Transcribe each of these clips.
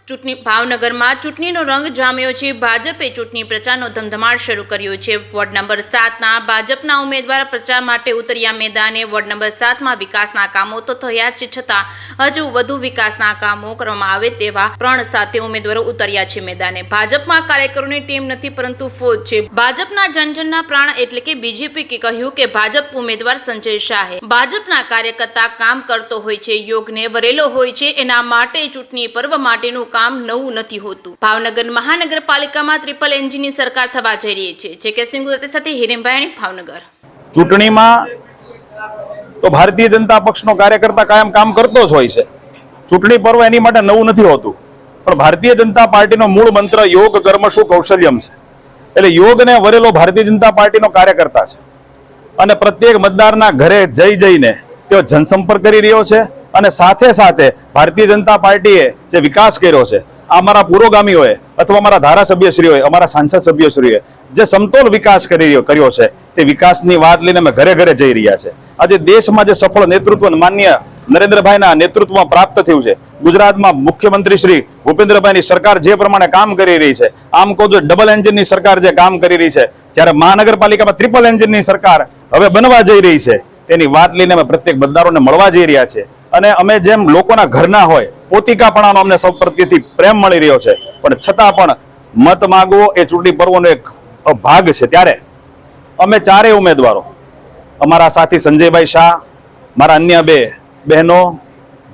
ચૂંટણી ભાવનગરમાં ચૂંટણીનો રંગ જામ્યો છે। ભાજપે ચૂંટણી પ્રચારનો ધમધમાટ શરૂ કર્યો છે। વોર્ડ નંબર 7ના ભાજપના ઉમેદવાર પ્રચાર માટે ઉતર્યા મેદાને। વોર્ડ નંબર 7માં વિકાસના કામો તો થયા છે, છતાં હજુ વધુ વિકાસના કામો કરવામાં આવે તેવા પ્રણ સાથે ઉમેદવારો ઉતર્યા છે મેદાને। ભાજપમાં કાર્યકરોની ટીમ નથી પરંતુ ફોજ છે। ભાજપના જનજનના પ્રાણ એટલે કે બીજેપી કહ્યું કે ભાજપ ઉમેદવાર સંજય શાહે ભાજપના કાર્યકર્તા કામ કરતો હોય છે, યોગને વરેલો હોય છે, એના માટે ચૂંટણી પર્વ માટેનું કામ નવું નથી હોતું। ભાવનગર મહાનગરપાલિકામાં ટ્રિપલ એન્જિનની સરકાર થવા જઈ રહી છે। જે કે સિંગુ સાથે હિરેનભાઈ ભાવનગર। ચૂંટણીમાં તો ભારતીય જનતા પક્ષનો કાર્યકર્તા કાયમ કામ કરતો જ હોય છે। ચૂંટણી પર્વ એની માટે નવું નથી હોતું, પણ ભારતીય જનતા પાર્ટીનો મૂળ મંત્ર યોગ કર્મશુ કૌશલ્યમ છે। એટલે યોગને વરેલો ભારતીય જનતા પાર્ટીનો કાર્યકર્તા છે અને પ્રત્યેક મતદારના ઘરે જઈને તેઓ જનસંપર્ક કરી રહ્યો છે અને સાથે સાથે ભારતીય જનતા પાર્ટીએ જે વિકાસ કર્યો છે, આ અમારા પુરોગામીઓએ અથવા અમારા ધારાસભ્યશ્રીઓએ, અમારા સાંસદ સભ્યશ્રીઓએ જે સમતોલ વિકાસ કર્યો છે, તે વિકાસની વાત લઈને અમે ઘરે ઘરે જઈ રહ્યા છે। આજે દેશમાં જે સફળ નેતૃત્વ માનનીય નરેન્દ્રભાઈના નેતૃત્વમાં પ્રાપ્ત થયું છે, ગુજરાતમાં મુખ્યમંત્રી શ્રી ભૂપેન્દ્રભાઈની સરકાર જે પ્રમાણે કામ કરી રહી છે, આમ કહો જો ડબલ એન્જિનની સરકાર જે કામ કરી રહી છે, જ્યારે મહાનગરપાલિકામાં ટ્રિપલ એન્જિનની સરકાર હવે બનવા જઈ રહી છે, તેની વાત લઈને અમે પ્રત્યેક મતદારોને મળવા જઈ રહ્યા છે। અને અમે જેમ લોકોના ઘરના હોય પોતિકાપણાનો અમને સૌ પ્રત્યેથી પ્રેમ મળી રહ્યો છે, પણ છતાં પણ મત માંગવો એ ચૂંટણી પર્વનો એક ભાગ છે। ત્યારે અમે ચારેય ઉમેદવારો, અમારા સાથી સંજયભાઈ શાહ, મારા અન્ય બે બહેનો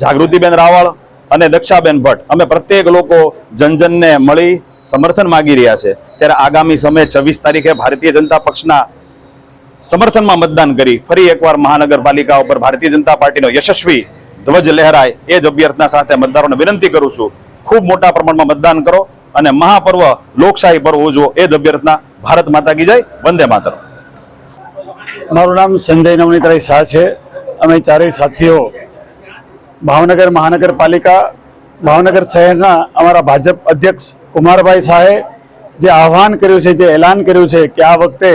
જાગૃતિબેન રાવળ અને દક્ષાબેન ભટ્ટ, અમે પ્રત્યેક લોકો જનજનને મળી સમર્થન માંગી રહ્યા છે। ત્યારે આગામી સમય 26 તારીખે ભારતીય જનતા પક્ષના સમર્થનમાં મતદાન કરી ફરી એકવાર મહાનગરપાલિકા ઉપર ભારતીય જનતા પાર્ટીનો યશસ્વી ધ્વજ લહેરાય એ જ અભ્યર્થના સાથે મતદારોને વિનંતી કરું છું, ખૂબ મોટા પ્રમાણમાં મતદાન કરો અને મહાપર્વ લોકશાહી પર્વ ઉજવો એ જ અભ્યર્થના। ભારત માતા કી જય, વંદે માતરમ। મારું નામ સંજય નવનીતરાય શાહ છે। અમે ચારેય સાથીઓ ભાવનગર મહાનગરપાલિકા ભાવનગર શહેરના અમારા ભાજપ અધ્યક્ષ કુમારભાઈ શાહે જે આહવાન કર્યું છે, જે એલાન કર્યું છે કે આ વખતે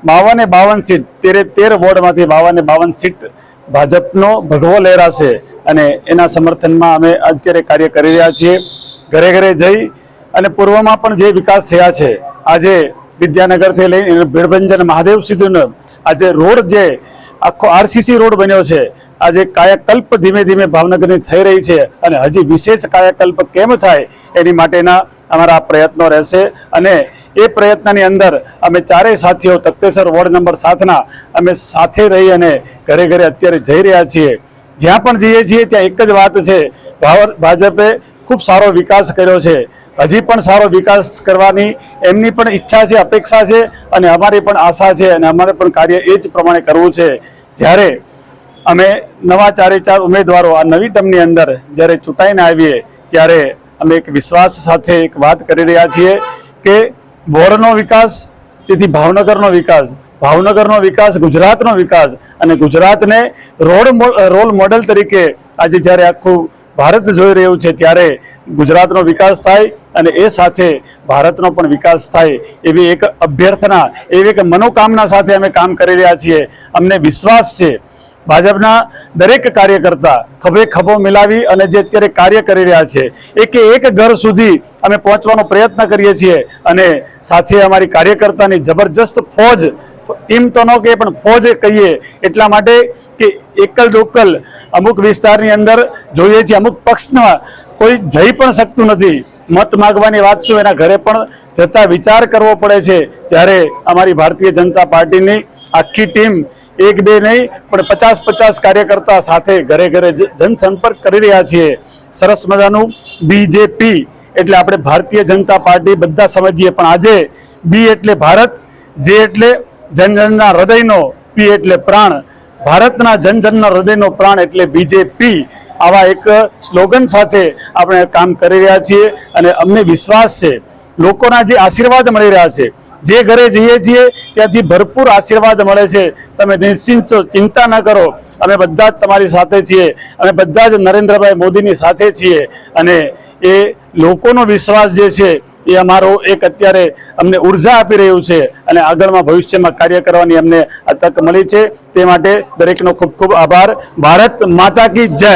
52 સીટ 13 વોર્ડમાંથી 52 સીટ ભાજપનો ભગવો લહેરાશે અને એના સમર્થનમાં અમે અત્યારે કાર્ય કરી રહ્યા છીએ। ઘરે ઘરે જઈ અને પૂર્વમાં પણ જે વિકાસ થયા છે, આજે વિદ્યાનગરથી લઈને ભીડભંજન મહાદેવ સુધીનો આજે રોડ જે આખો આરસીસી રોડ બન્યો છે, આજે કાયાકલ્પ ધીમે ધીમે ભાવનગરની થઈ રહી છે અને હજી વિશેષ કાયાકલ્પ કેમ થાય એની માટેના અમારા પ્રયત્નો રહેશે। અને એ પ્રયત્નની અંદર અમે ચારેય સાથીઓ તખતેસર વોર્ડ નંબર 7ના અમે સાથે રહી અને ઘરે ઘરે અત્યારે જઈ રહ્યા છીએ। જ્યાં પણ જઈએ છીએ ત્યાં એક જ વાત છે, ભાજપે ખૂબ સારો વિકાસ કર્યો છે, હજી પણ સારો વિકાસ કરવાની એમની પણ ઈચ્છા છે, અપેક્ષા છે અને અમારી પણ આશા છે અને અમારે પણ કાર્ય એ જ પ્રમાણે કરવું છે। જ્યારે અમે નવા 4 ઉમેદવારો આ નવી ટર્મની અંદર જ્યારે ચૂંટાઈને આવીએ ત્યારે અમે એક વિશ્વાસ સાથે એક વાત કરી રહ્યા છીએ કે વોર્ડનો વિકાસ, તેથી ભાવનગરનો વિકાસ, ગુજરાતનો વિકાસ અને ગુજરાતને રોલ મોડેલ તરીકે આજે જ્યારે આખું ભારત જોઈ રહ્યું છે, ત્યારે ગુજરાતનો વિકાસ થાય અને એ સાથે ભારતનો પણ વિકાસ થાય એવી એક અભ્યર્થના, એવી એક મનોકામના સાથે અમે કામ કરી રહ્યા છીએ। અમને વિશ્વાસ છે ભાજપના દરેક કાર્યકર્તા ખભે ખભો મિલાવી અને જે અત્યારે કાર્ય કરી રહ્યા છે, એક ઘર સુધી અમે પહોંચવાનો પ્રયત્ન કરીએ છીએ અને સાથે અમારી કાર્યકર્તાની જબરજસ્ત ફોજ, ટીમ તો ન કહીએ પણ ફોજ કહીએ, એટલા માટે કે એકલ દોકલ અમુક વિસ્તારની અંદર જોઈએ છીએ અમુક પક્ષમાં કોઈ જઈ પણ શકતું નથી। મત માગવાની વાત શું, એના ઘરે પણ જતા વિચાર કરવો પડે છે। ત્યારે અમારી ભારતીય જનતા પાર્ટીની આખી ટીમ 1-2 નહીં પણ 50-50 કાર્યકર્તા સાથે ઘરે ઘરે જનસંપર્ક કરી રહ્યા છીએ। સરસ મજાનું બીજેપી એટલે આપણે ભારતીય જનતા પાર્ટી બધા સમજીએ, પણ આજે બી એટલે ભારત, જે એટલે જનજનના હૃદયનો, પી એટલે પ્રાણ, ભારતના જનજનના હૃદયનો પ્રાણ એટલે બીજેપી। આવા એક સ્લોગન સાથે આપણે કામ કરી રહ્યા છીએ અને અમને વિશ્વાસ છે લોકોના જે આશીર્વાદ મળી રહ્યા છે, જે ઘરે જઈએ છીએ ત્યાંથી ભરપૂર આશીર્વાદ મળે છે। તમે નિશ્ચિંત છો, ચિંતા ન કરો, અમે બધા જ તમારી સાથે છીએ, અમે બધા જ નરેન્દ્રભાઈ મોદીની સાથે છીએ અને એ લોકોનો વિશ્વાસ જે છે એ અમારો એક અત્યારે અમને ઉર્જા આપી રહ્યું છે અને આગળમાં ભવિષ્યમાં કાર્ય કરવાની અમને આ તક મળી છે। તે માટે દરેકનો ખૂબ ખૂબ આભાર। ભારત માતા કી જય।